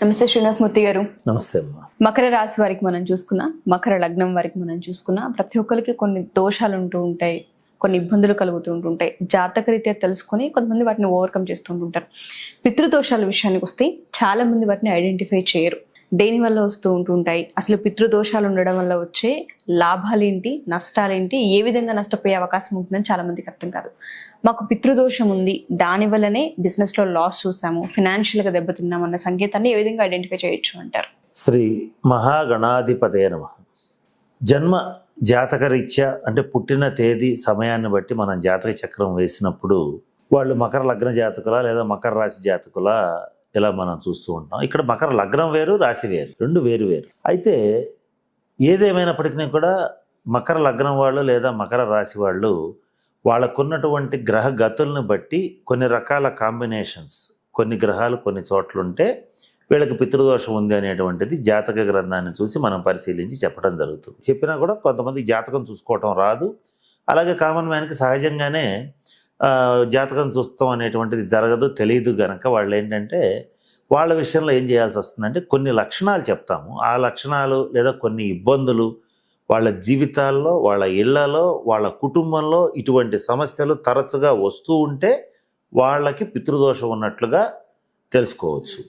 నమస్తే శ్రీనివాసమూర్తి గారు. నమస్తే అమ్మా. మకర రాశి వారికి మనం చూసుకున్నా, మకర లగ్నం వారికి మనం చూసుకున్నా, ప్రతి ఒక్కరికి కొన్ని దోషాలు ఉంటూ ఉంటాయి, కొన్ని ఇబ్బందులు కలుగుతూ ఉంటుంటాయి. జాతకరీత్యా తెలుసుకొని కొంతమంది వాటిని ఓవర్కమ్ చేస్తుంటుంటారు. పితృదోషాల విషయానికి వస్తే చాలా మంది వాటిని ఐడెంటిఫై చేయరు. దేని వల్ల వస్తూ ఉంటుంటాయి, అసలు పితృదోషాలు ఉండడం వల్ల వచ్చే లాభాలేంటి, నష్టాలేంటి, ఏ విధంగా నష్టపోయే అవకాశం ఉంటుందని చాలా మందికి అర్థం కాదు. మాకు పితృదోషం ఉంది, దాని వల్లనే బిజినెస్ లో లాస్ చూసాము, ఫినాన్షియల్ గా దెబ్బతిన్నాం అన్న సంకేతాన్ని ఏ విధంగా ఐడెంటిఫై చేయొచ్చు అంటారు? శ్రీ మహాగణాధిపతయ నమః. జన్మ జాతక రీత్యా అంటే పుట్టిన తేదీ సమయాన్ని బట్టి మనం జాతక చక్రం వేసినప్పుడు వాళ్ళు మకర లగ్న జాతకుల లేదా మకర రాశి జాతకుల ఇలా మనం చూస్తూ ఉంటాం. ఇక్కడ మకర లగ్నం వేరు, రాశి వేరు, రెండు వేరు వేరు. అయితే ఏదేమైనప్పటికీ కూడా మకర లగ్నం వాళ్ళు లేదా మకర రాశి వాళ్ళు వాళ్ళకున్నటువంటి గ్రహ గతులను బట్టి కొన్ని రకాల కాంబినేషన్స్, కొన్ని గ్రహాలు కొన్ని చోట్లుంటే వీళ్ళకి పితృదోషం ఉంది అనేటువంటిది జాతక గ్రంథాన్ని చూసి మనం పరిశీలించి చెప్పడం జరుగుతుంది. చెప్పినా కూడా కొంతమంది జాతకం చూసుకోవటం రాదు. అలాగే కామన్ మ్యాన్కి సహజంగానే జాతకం చూస్తాం అనేటువంటిది జరగదు, తెలియదు గనక వాళ్ళు ఏంటంటే వాళ్ళ విషయంలో ఏం చేయాల్సి వస్తుందంటే కొన్ని లక్షణాలు చెప్తాము. ఆ లక్షణాలు లేదా కొన్ని ఇబ్బందులు వాళ్ళ జీవితాల్లో, వాళ్ళ ఇళ్లలో, వాళ్ళ కుటుంబంలో ఇటువంటి సమస్యలు తరచుగా వస్తూ ఉంటే వాళ్ళకి పితృదోషం ఉన్నట్లుగా తెలుసుకోవచ్చు.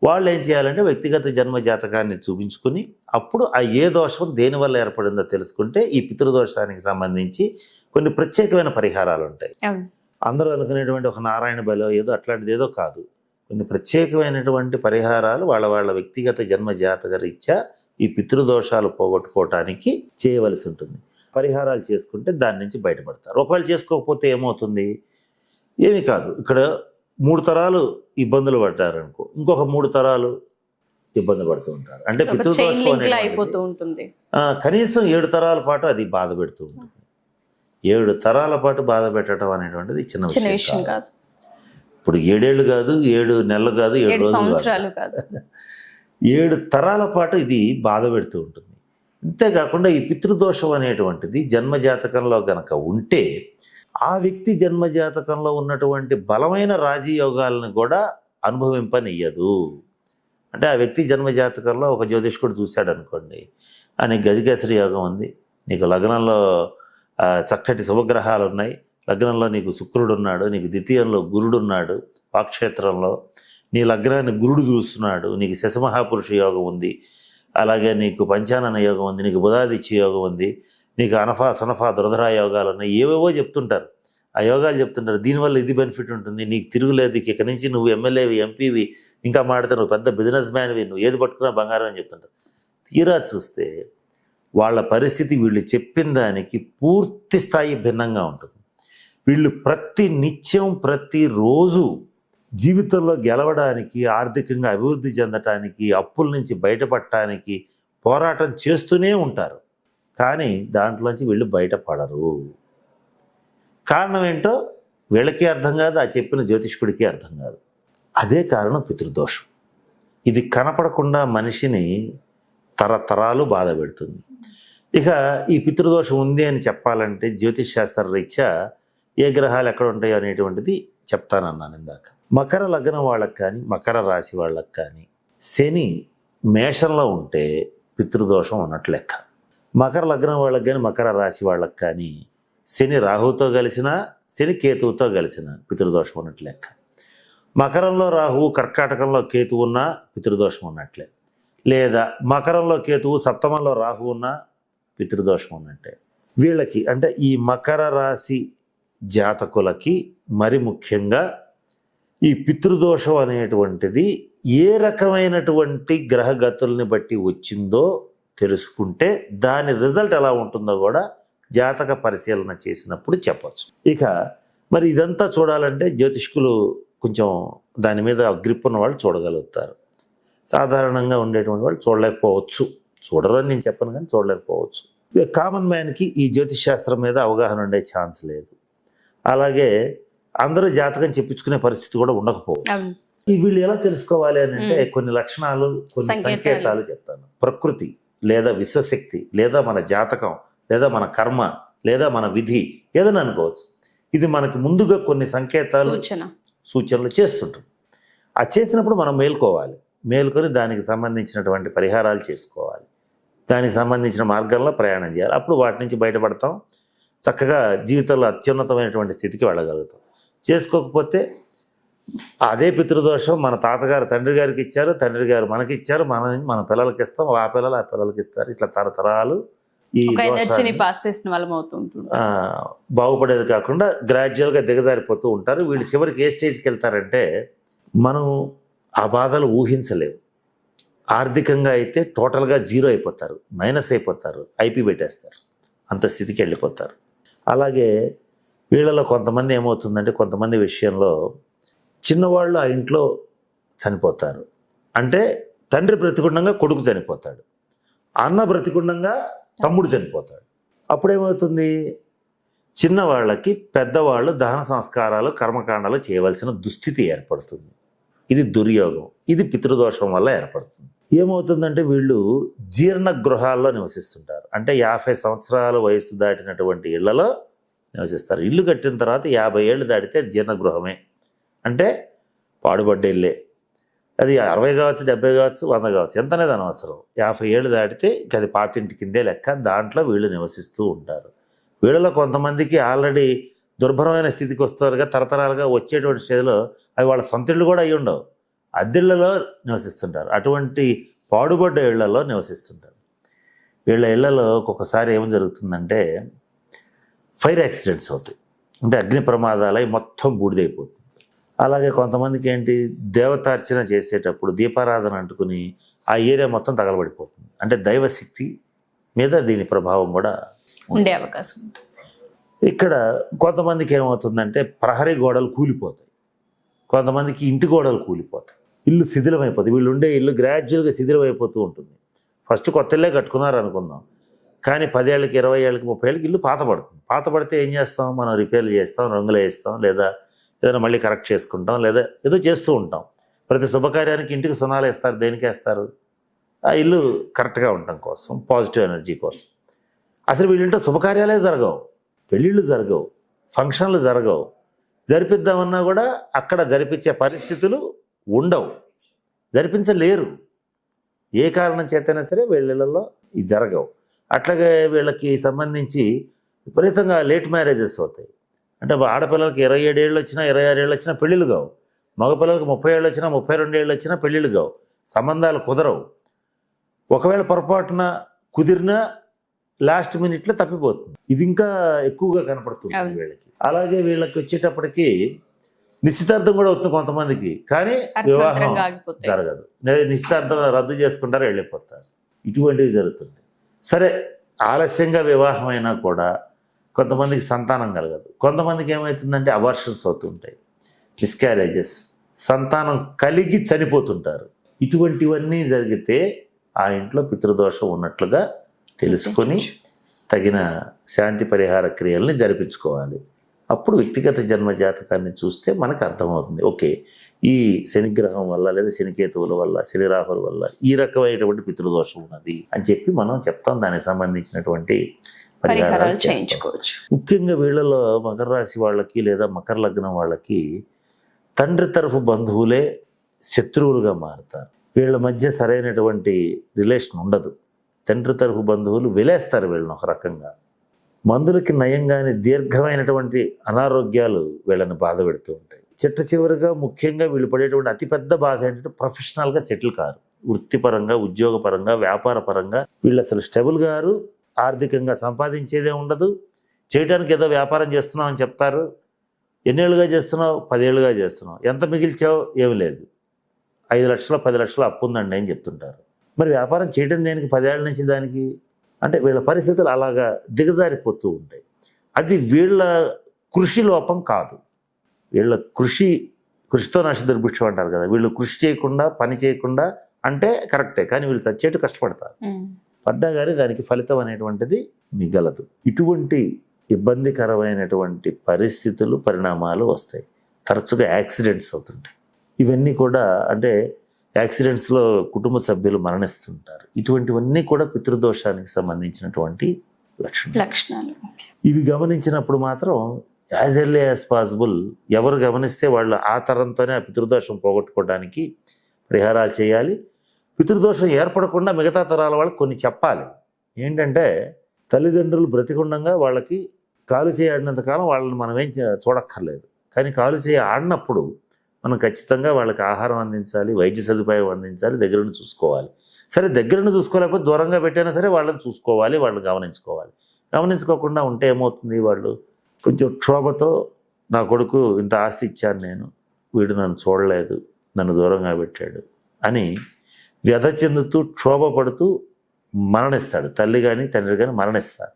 వాళ్ళు ఏం చేయాలంటే వ్యక్తిగత జన్మ జాతకాన్ని చూపించుకుని అప్పుడు ఆ ఏ దోషం దేనివల్ల ఏర్పడిందో తెలుసుకుంటే ఈ పితృదోషానికి సంబంధించి కొన్ని ప్రత్యేకమైన పరిహారాలు ఉంటాయి. అందరూ అనుకునేటువంటి ఒక నారాయణ బలో ఏదో అట్లాంటిది ఏదో కాదు. కొన్ని ప్రత్యేకమైనటువంటి పరిహారాలు వాళ్ళ వాళ్ళ వ్యక్తిగత జన్మ జాతక రీత్యా ఈ పితృదోషాలు పోగొట్టుకోవటానికి చేయవలసి ఉంటుంది. పరిహారాలు చేసుకుంటే దాని నుంచి బయటపడతారు. ఒకవేళ చేసుకోకపోతే ఏమవుతుంది? ఏమీ కాదు. ఇక్కడ 3 తరాలు ఇబ్బందులు పడ్డారనుకో, ఇంకొక 3 తరాలు ఇబ్బంది పడుతూ ఉంటారు. అంటే పితృదోషం అయిపోతూ ఉంటుంది. కనీసం 7 తరాల పాటు అది బాధ పెడుతూ ఉంటుంది. 7 తరాల పాటు బాధ పెట్టడం అనేటువంటిది చిన్న విషయం కాదు. ఇప్పుడు 7 ఏళ్ళు కాదు, 7 నెలలు కాదు, 7 సంవత్సరాలు కాదు, 7 తరాల పాటు ఇది బాధ పెడుతూ ఉంటుంది. అంతేకాకుండా ఈ పితృదోషం అనేటువంటిది జన్మజాతకంలో గనక ఉంటే ఆ వ్యక్తి జన్మజాతకంలో ఉన్నటువంటి బలమైన రాజయోగాలను కూడా అనుభవింపనియ్యదు. అంటే ఆ వ్యక్తి జన్మజాతకంలో ఒక జ్యోతిష్కుడు చూశాడు అనుకోండి, నీకు గజకేసరి యోగం ఉంది, నీకు లగ్నంలో చక్కటి శుభగ్రహాలు ఉన్నాయి, లగ్నంలో నీకు శుక్రుడు ఉన్నాడు, నీకు ద్వితీయంలో గురుడు ఉన్నాడు, వాక్క్షేత్రంలో నీ లగ్నాన్ని గురుడు చూస్తున్నాడు, నీకు శశమహాపురుష యోగం ఉంది, అలాగే నీకు పంచానన యోగం ఉంది, నీకు బుధాదిత్య యోగం ఉంది, నీకు అనఫా సనఫా దురధరా యోగాలు ఉన్నాయి, ఏవేవో చెప్తుంటారు. ఆ యోగాలు చెప్తుంటారు, దీనివల్ల ఇది బెనిఫిట్ ఉంటుంది, నీకు తిరుగులేదు, ఇక్కడి నుంచి నువ్వు ఎమ్మెల్యేవి, ఎంపీవి, ఇంకా మాడితే నువ్వు పెద్ద బిజినెస్ మ్యాన్వి, నువ్వు ఏది పట్టుకున్నా బంగారం అని చెప్తుంటారు. తీరా చూస్తే వాళ్ళ పరిస్థితి వీళ్ళు చెప్పిన దానికి పూర్తి స్థాయి భిన్నంగా ఉంటుంది. వీళ్ళు ప్రతి నిత్యం ప్రతిరోజు జీవితంలో గెలవడానికి, ఆర్థికంగా అభివృద్ధి చెందటానికి, అప్పుల నుంచి బయటపడటానికి పోరాటం చేస్తూనే ఉంటారు. కానీ దాంట్లోంచి వీళ్ళు బయటపడరు. కారణం ఏంటో వీళ్ళకి అర్థం కాదు, ఆ చెప్పిన జ్యోతిష్కుడికి అర్థం కాదు. అదే కారణం పితృదోషం. ఇది కనపడకుండా మనిషిని తరతరాలు బాధ పెడుతుంది. ఇక ఈ పితృదోషం ఉంది అని చెప్పాలంటే జ్యోతిష్ శాస్త్ర రీత్యా ఏ గ్రహాలు ఎక్కడ ఉంటాయో అనేటువంటిది చెప్తానన్నాను ఇందాక. మకర లగ్నం వాళ్ళకి కానీ మకర రాశి వాళ్ళకి కానీ శని మేషంలో ఉంటే పితృదోషం ఉన్నట్లు లెక్క. మకర లగ్నం వాళ్ళకి కానీ మకర రాశి వాళ్ళకి కానీ శని రాహుతో కలిసిన, శని కేతువుతో కలిసిన పితృదోషం ఉన్నట్లు లెక్క. మకరంలో రాహువు, కర్కాటకంలో కేతువు ఉన్నా పితృదోషం ఉన్నట్లే. లేదా మకరంలో కేతువు, సప్తమంలో రాహువు ఉన్నా పితృదోషం ఉన్నట్టే. వీళ్ళకి అంటే ఈ మకర రాశి జాతకులకి మరి ముఖ్యంగా ఈ పితృదోషం అనేటువంటిది ఏ రకమైనటువంటి గ్రహగతుల్ని బట్టి వచ్చిందో తెలుసుకుంటే దాని రిజల్ట్ ఎలా ఉంటుందో కూడా జాతక పరిశీలన చేసినప్పుడు చెప్పచ్చు. ఇక మరి ఇదంతా చూడాలంటే జ్యోతిష్కులు కొంచెం దాని మీద గ్రిప్ ఉన్న వాళ్ళు చూడగలుగుతారు. సాధారణంగా ఉండేటువంటి వాళ్ళు చూడలేకపోవచ్చు. చూడరు అని నేను చెప్పను, కానీ చూడలేకపోవచ్చు. కామన్ మ్యాన్కి ఈ జ్యోతిష్ శాస్త్రం మీద అవగాహన ఉండే ఛాన్స్ లేదు. అలాగే అందరూ జాతకం చెప్పించుకునే పరిస్థితి కూడా ఉండకపోవచ్చు. వీళ్ళు ఎలా తెలుసుకోవాలి అని అంటే కొన్ని లక్షణాలు, కొన్ని సంకేతాలు చెప్తాను. ప్రకృతి లేదా విశ్వశక్తి లేదా మన జాతకం లేదా మన కర్మ లేదా మన విధి ఏదైనా అనుకోవచ్చు. ఇది మనకి ముందుగా కొన్ని సంకేతాలు, సూచనలు చేస్తుంటాం. ఆ చేసినప్పుడు మనం మేల్కోవాలి. మేలుకొని దానికి సంబంధించినటువంటి పరిహారాలు చేసుకోవాలి, దానికి సంబంధించిన మార్గంలో ప్రయాణం చేయాలి. అప్పుడు వాటి నుంచి బయటపడతాం, చక్కగా జీవితంలో అత్యున్నతమైనటువంటి స్థితికి వెళ్ళగలుగుతాం. చేసుకోకపోతే అదే పితృదోషం మన తాతగారు తండ్రి గారికి ఇచ్చారు, తండ్రి గారు మనకి ఇచ్చారు, మన పిల్లలకి ఇస్తాం, ఆ పిల్లలకి ఇస్తారు. ఇట్లా తరతరాలు ఈ ఎనర్జీని పాస్ చేసిన వాళ్ళం అవుతుంటుంది. బాగుపడేది కాకుండా గ్రాడ్యువల్గా దిగజారిపోతూ ఉంటారు. వీళ్ళు చివరికి ఏ స్టేజ్కి వెళ్తారంటే మనం ఆ బాధలు ఊహించలేము. ఆర్థికంగా అయితే టోటల్గా జీరో అయిపోతారు, మైనస్ అయిపోతారు, ఐపీ పెట్టేస్తారు, అంత స్థితికి వెళ్ళిపోతారు. అలాగే వీళ్ళలో కొంతమంది ఏమవుతుందంటే కొంతమంది విషయంలో చిన్నవాళ్ళు ఆ ఇంట్లో చనిపోతారు. అంటే తండ్రి బ్రతికుండంగా కొడుకు చనిపోతాడు, అన్న బ్రతికుండంగా తమ్ముడు చనిపోతాడు. అప్పుడేమవుతుంది, చిన్నవాళ్ళకి పెద్దవాళ్ళు దహన సంస్కారాలు కర్మకాండాలు చేయవలసిన దుస్థితి ఏర్పడుతుంది. ఇది దుర్యోగం, ఇది పితృదోషం వల్ల ఏర్పడుతుంది. ఏమవుతుందంటే వీళ్ళు జీర్ణ గృహాల్లో నివసిస్తుంటారు. అంటే 50 సంవత్సరాల వయసు దాటినటువంటి ఇళ్లలో నివసిస్తారు. ఇల్లు కట్టిన తర్వాత 50 ఏళ్ళు దాటితే జీర్ణగృహమే, అంటే పాడుబడ్డ ఇల్లే. అది 60 కావచ్చు, 70 కావచ్చు, 100 కావచ్చు, ఎంత అనేది అనవసరం. 50 ఏళ్ళు దాటితే ఇక అది పాతింటి కిందే లెక్క. దాంట్లో వీళ్ళు నివసిస్తూ ఉంటారు. వీళ్ళలో కొంతమందికి ఆల్రెడీ దుర్భరమైన స్థితికి వస్తారుగా, తరతరాలుగా వచ్చేటువంటి స్టేజ్లో అవి వాళ్ళ సొంత ఇళ్ళు కూడా అయ్యి ఉండవు, అద్దెళ్లలో నివసిస్తుంటారు. అటువంటి పాడుబడ్డ ఇళ్లలో నివసిస్తుంటారు. వీళ్ళ ఇళ్లలో ఒక్కొక్కసారి ఏం జరుగుతుందంటే ఫైర్ యాక్సిడెంట్స్ అవుతాయి, అంటే అగ్ని ప్రమాదాలై మొత్తం బూడిదైపోతుంది. అలాగే కొంతమందికి ఏంటి, దేవతార్చన చేసేటప్పుడు దీపారాధన అంటుకుని ఆ ఏరియా మొత్తం తగలబడిపోతుంది. అంటే దైవశక్తి మీద దీని ప్రభావం కూడా ఉండే అవకాశం ఉంటుంది. ఇక్కడ కొంతమందికి ఏమవుతుందంటే ప్రహరీ గోడలు కూలిపోతాయి, కొంతమందికి ఇంటి గోడలు కూలిపోతాయి, ఇల్లు శిథిలమైపోతుంది. వీళ్ళు ఉండే ఇల్లు గ్రాడ్యువల్గా శిథిలమైపోతూ ఉంటుంది. ఫస్ట్ కొత్త ఇల్లే కట్టుకున్నారు అనుకుందాం, కానీ 10 ఏళ్ళకి 20 ఏళ్ళకి 30 ఏళ్ళకి ఇల్లు పాత పడుతుంది. పాత పడితే ఏం చేస్తాం, మనం రిపేర్లు చేస్తాం, రంగులు వేస్తాం, లేదా ఏదైనా మళ్ళీ కరెక్ట్ చేసుకుంటాం, లేదా ఏదో చేస్తూ ఉంటాం. ప్రతి శుభకార్యానికి ఇంటికి సున్నాలు వేస్తారు. దేనికి వేస్తారు? ఆ ఇల్లు కరెక్ట్గా ఉండటం కోసం, పాజిటివ్ ఎనర్జీ కోసం. అసలు వీళ్ళింటో శుభకార్యాలే జరగవు, పెళ్ళిళ్ళు జరగవు, ఫంక్షన్లు జరగవు. జరిపిద్దామన్నా కూడా అక్కడ జరిపించే పరిస్థితులు ఉండవు, జరిపించలేరు. ఏ కారణం చేతైనా సరే వీళ్ళలో ఇది జరగవు. అట్లాగే వీళ్ళకి సంబంధించి విపరీతంగా లేట్ మ్యారేజెస్ అవుతాయి. అంటే ఆడపిల్లలకి 27 ఏళ్ళు వచ్చినా 26 ఏళ్ళు వచ్చినా పెళ్ళిళ్ళు కావు, మగపిల్లలకి 30 ఏళ్ళు వచ్చినా 32 ఏళ్ళు వచ్చినా పెళ్ళిళ్ళు కావు, సంబంధాలు కుదరవు. ఒకవేళ పొరపాటున కుదిరినా లాస్ట్ మినిట్లో తప్పిపోతుంది. ఇది ఇంకా ఎక్కువగా కనపడుతుంది వీళ్ళకి. అలాగే వీళ్ళకి వచ్చేటప్పటికి నిశ్చితార్థం కూడా అవుతుంది కొంతమందికి, కానీ వివాహం జరగదు. నిశ్చితార్థం రద్దు చేసుకుంటారు, వెళ్ళిపోతారు. ఇటువంటివి జరుగుతుంది. సరే, ఆలస్యంగా వివాహం అయినా కూడా కొంతమందికి సంతానం కలగదు. కొంతమందికి ఏమవుతుందంటే అబార్షన్స్ అవుతుంటాయి, మిస్క్యారేజెస్, సంతానం కలిగి చనిపోతుంటారు. ఇటువంటివన్నీ జరిగితే ఆ ఇంట్లో పితృదోషం ఉన్నట్లుగా తెలుసుకొని తగిన శాంతి పరిహార క్రియల్ని జరిపించుకోవాలి. అప్పుడు వ్యక్తిగత జన్మ జాతకాన్ని చూస్తే మనకు అర్థమవుతుంది, ఓకే, ఈ శనిగ్రహం వల్ల లేదా శనికేతువుల వల్ల, శని రాహుల వల్ల ఈ రకమైనటువంటి పితృదోషం ఉన్నది అని చెప్పి మనం చెప్తాం. దానికి సంబంధించినటువంటి పరిహారాలు చేయించుకోవచ్చు. ముఖ్యంగా వీళ్ళలో మకర రాశి వాళ్ళకి లేదా మకర లగ్నం వాళ్ళకి తండ్రి తరఫు బంధువులే శత్రువులుగా మారుతారు. వీళ్ళ మధ్య సరైనటువంటి రిలేషన్ ఉండదు. తండ్రి తరఫు బంధువులు వెలేస్తారు వీళ్ళని ఒక రకంగా. మందులకి నయంగానే దీర్ఘమైనటువంటి అనారోగ్యాలు వీళ్ళని బాధ పెడుతూ ఉంటాయి. చిట్ట చివరిగా ముఖ్యంగా వీళ్ళు పడేటువంటి అతిపెద్ద బాధ ఏంటంటే ప్రొఫెషనల్గా సెటిల్ కారు. వృత్తిపరంగా, ఉద్యోగపరంగా, వ్యాపార పరంగా వీళ్ళు అసలు స్టెబుల్ గారు. ఆర్థికంగా సంపాదించేదే ఉండదు. చేయడానికి ఏదో వ్యాపారం చేస్తున్నావు అని చెప్తారు. ఎన్నేళ్ళుగా చేస్తున్నావు? 10 ఏళ్ళుగా చేస్తున్నావు. ఎంత మిగిల్చావు? ఏమి లేదు. 5 లక్షలు 10 లక్షలు అప్పు ఉందండి అని చెప్తుంటారు. మరి వ్యాపారం చేయడం దేనికి 10 ఏళ్ళ నుంచి దానికి? అంటే వీళ్ళ పరిస్థితులు అలాగా దిగజారిపోతూ ఉంటాయి. అది వీళ్ళ కృషి లోపం కాదు. వీళ్ళ కృషితో నష్ట దుర్భిక్షం అంటారు కదా. వీళ్ళు కృషి చేయకుండా, పని చేయకుండా అంటే కరెక్టే, కానీ వీళ్ళు చచ్చేట్టు కష్టపడతారు. పడ్డా కానీ దానికి ఫలితం అనేటువంటిది మిగలదు. ఇటువంటి ఇబ్బందికరమైనటువంటి పరిస్థితులు, పరిణామాలు వస్తాయి. తరచుగా యాక్సిడెంట్స్ అవుతుంటాయి. ఇవన్నీ కూడా అంటే యాక్సిడెంట్స్లో కుటుంబ సభ్యులు మరణిస్తుంటారు. ఇటువంటివన్నీ కూడా పితృదోషానికి సంబంధించినటువంటి లక్షణాలు. ఇవి గమనించినప్పుడు మాత్రం యాజ్ ఎర్లీ యాజ్ పాసిబుల్ ఎవరు గమనిస్తే వాళ్ళు ఆ తరంతోనే ఆ పితృదోషం పోగొట్టుకోవడానికి పరిహారాలు చేయాలి. పితృదోషం ఏర్పడకుండా మిగతా తరాల వాళ్ళకి కొన్ని చెప్పాలి. ఏంటంటే తల్లిదండ్రులు బ్రతికుండగా వాళ్ళకి కాలు చేయి ఆడినంత కాలం వాళ్ళని మనం ఏం చూడక్కర్లేదు. కానీ కాలు చేయి ఆడినప్పుడు మనం ఖచ్చితంగా వాళ్ళకి ఆహారం అందించాలి, వైద్య సదుపాయం అందించాలి, దగ్గరుండి చూసుకోవాలి. సరే దగ్గరుండి చూసుకోలేకపోతే దూరంగా పెట్టైనా సరే వాళ్ళని చూసుకోవాలి, వాళ్ళని గమనించుకోవాలి. గమనించుకోకుండా ఉంటే ఏమవుతుంది, వాళ్ళు కొంచెం క్షోభతో నా కొడుకు ఇంత ఆస్తి ఇచ్చాను నేను, వీడు నన్ను చూడలేదు, నన్ను దూరంగా పెట్టాడు అని వ్యధ చెందుతూ క్షోభపడుతూ మరణిస్తాడు. తల్లి కానీ తండ్రి కానీ మరణిస్తారు.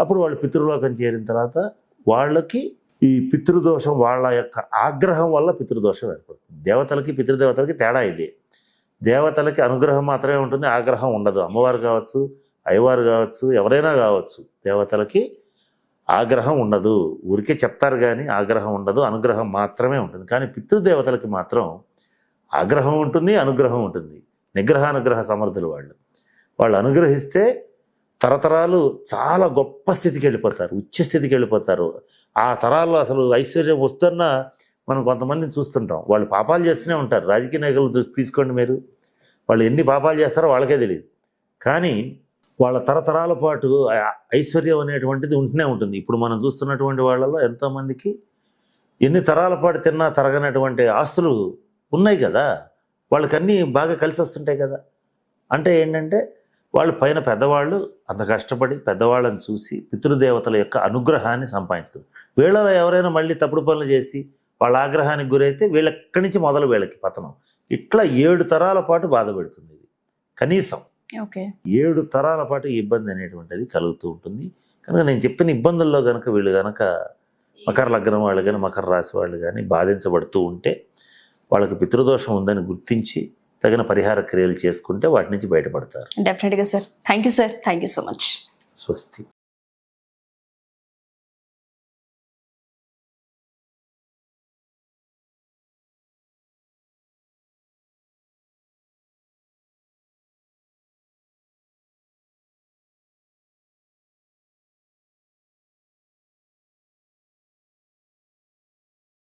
అప్పుడు వాళ్ళు పితృలోకం చేరిన తర్వాత వాళ్ళకి ఈ పితృదోషం, వాళ్ళ యొక్క ఆగ్రహం వల్ల పితృదోషం ఏర్పడుతుంది. దేవతలకి పితృదేవతలకి తేడా ఇది. దేవతలకి అనుగ్రహం మాత్రమే ఉంటుంది, ఆగ్రహం ఉండదు. అమ్మవారు కావచ్చు, అయ్యవారు కావచ్చు, ఎవరైనా కావచ్చు, దేవతలకి ఆగ్రహం ఉండదు. ఊరికే చెప్తారు కానీ ఆగ్రహం ఉండదు, అనుగ్రహం మాత్రమే ఉంటుంది. కానీ పితృదేవతలకి మాత్రం ఆగ్రహం ఉంటుంది, అనుగ్రహం ఉంటుంది. నిగ్రహానుగ్రహ సమర్థులు వాళ్ళు. వాళ్ళు అనుగ్రహిస్తే తరతరాలు చాలా గొప్ప స్థితికి వెళ్ళిపోతారు, ఉచ్చ స్థితికి వెళ్ళిపోతారు. ఆ తరాల్లో అసలు ఐశ్వర్యం వస్తున్న మనం కొంతమందిని చూస్తుంటాం. వాళ్ళు పాపాలు చేస్తూనే ఉంటారు. రాజకీయ నాయకులు తీసుకోండి మీరు, వాళ్ళు ఎన్ని పాపాలు చేస్తారో వాళ్ళకే తెలియదు. కానీ వాళ్ళ తరతరాల పాటు ఐశ్వర్యం అనేటువంటిది ఉంటూనే ఉంటుంది. ఇప్పుడు మనం చూస్తున్నటువంటి వాళ్ళలో ఎంతోమందికి ఎన్ని తరాల పాటు తిన్నా తరగనటువంటి ఆస్తులు ఉన్నాయి కదా, వాళ్ళకన్నీ బాగా కలిసి వస్తుంటాయి కదా. అంటే ఏంటంటే వాళ్ళు పైన పెద్దవాళ్ళు అంత కష్టపడి పెద్దవాళ్ళని చూసి పితృదేవతల యొక్క అనుగ్రహాన్ని సంపాదించుకున్నారు. వీళ్ళలో ఎవరైనా మళ్ళీ తప్పుడు పనులు చేసి వాళ్ళ ఆగ్రహానికి గురైతే వీళ్ళెక్కడి నుంచి మొదలు వీళ్ళకి పతనం. ఇట్లా 7 తరాల పాటు బాధ పెడుతుంది ఇది. కనీసం 7 తరాల పాటు ఈ ఇబ్బంది అనేటువంటిది కలుగుతూ ఉంటుంది. కనుక నేను చెప్పిన ఇబ్బందుల్లో కనుక వీళ్ళు కనుక మకర లగ్నం వాళ్ళు కానీ మకర రాశి వాళ్ళు కానీ బాధించబడుతూ ఉంటే వాళ్ళకి పితృదోషం ఉందని గుర్తించి తగిన పరిహార క్రియలు చేసుకుంటే వాటి నుంచి బయటపడతారు. డెఫినెట్గా sir. Thank you sir. Thank you so much. స్వస్తి.